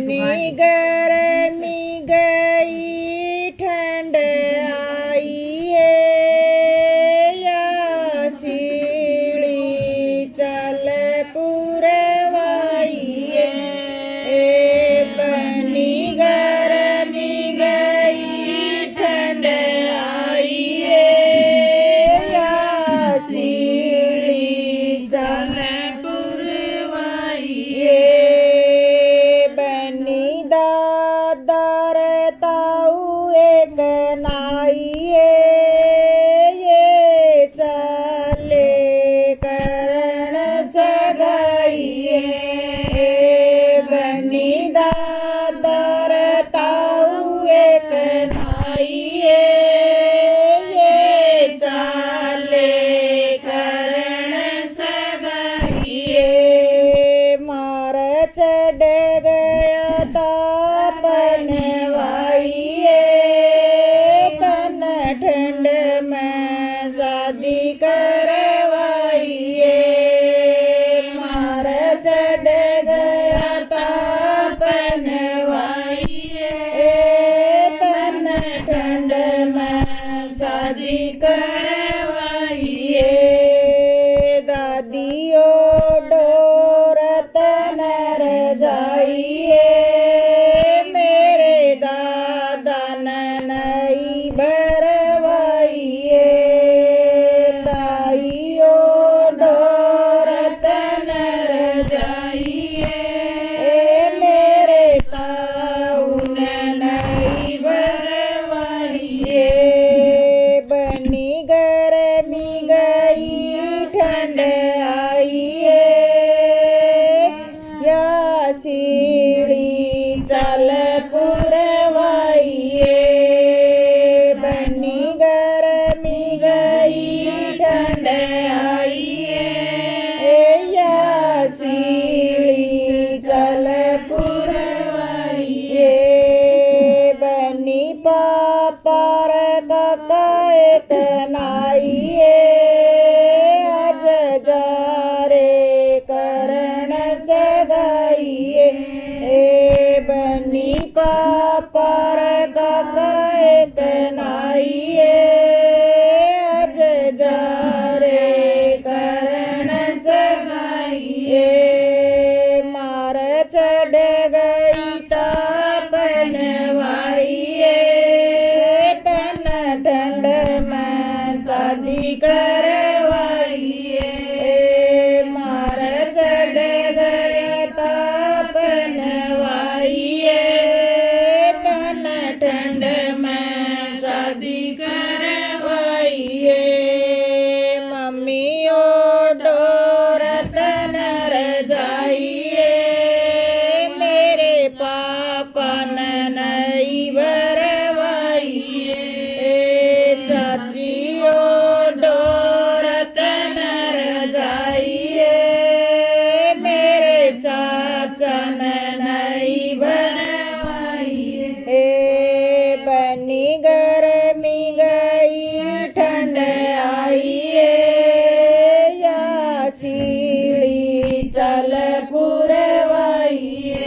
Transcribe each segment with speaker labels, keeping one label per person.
Speaker 1: बनी गर्मी गई ठंड आई है या सीढ़ी चल पुरवाई है। बनी गर्मी गई ठंड आई है या सीढ़ी चल पुरवाई है। बनी दादर ताऊ एक नाइए ये चले करण सगाइए। बनी दादर ताऊ एक नाइए ये चले करण सगाइए। मार चढ़ गया तापन वाइए तन ठंड में शादी करवाइए। मार चढ़ गया तापन वाइए तन ठंड में शादी करवाइए। दादियों डोर तनर जाइए मेरे दादा नई भरवाइए। ताइयों डोर तनर जाइए मेरे ताऊ नई भरवाइए। बनी गर्मी गई ठंड आई है या सीढ़ी चल पुरवाइए। बनी गर्मी गई ठंड आई है या सीढ़ी चल पुरवाइए। बनी पापर काका एक नाइए आज जा रे करण सगाइए। बनी पापर काका एक नाइए आज जा रे करण सगाइए। मार चढ़ गई तापन वाइए तन ठंड में शादी करवाइए। मार चढ़ गया तापन वाइए तन ठंड में शादी करवाइए। मम्मी ओ डोर तनर जाइए मेरे पापा नई भरवाइए। चाची ओ डोर तनर जाइए मेरे चाचा नई भरवाइए। बनी गर्मी गई ठंड आई है या सीढ़ी चल पुरवाइए।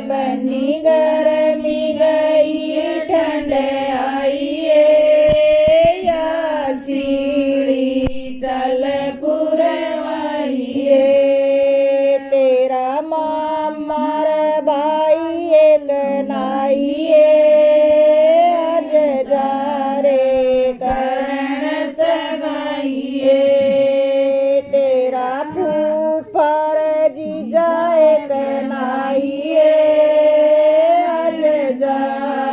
Speaker 1: बनी गर्मी गई ठंड आई है या सीढ़ी चल पुरवाइए। तेरा मामार भाई एक नाइए आज जा रे करण सगाइए। तेरा फूफार जीजा एक नाइए आज जा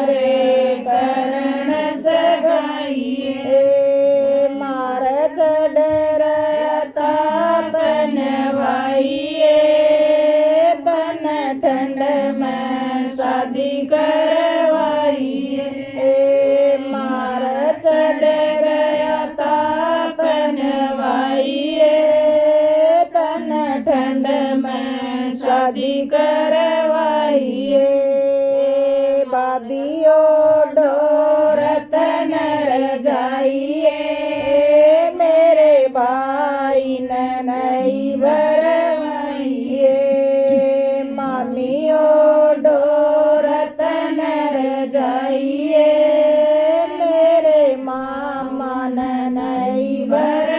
Speaker 1: रे करण सगाइए। मार चढ़ रहा तापन वाइए तन ठंड में शादी करवाइए। मार चढ़ गया तापन वाइए तन ठंड में शादी करवाइए। बाबियो डोर तनर जाइए मेरे भाई नई भरवाइए। मामियो बर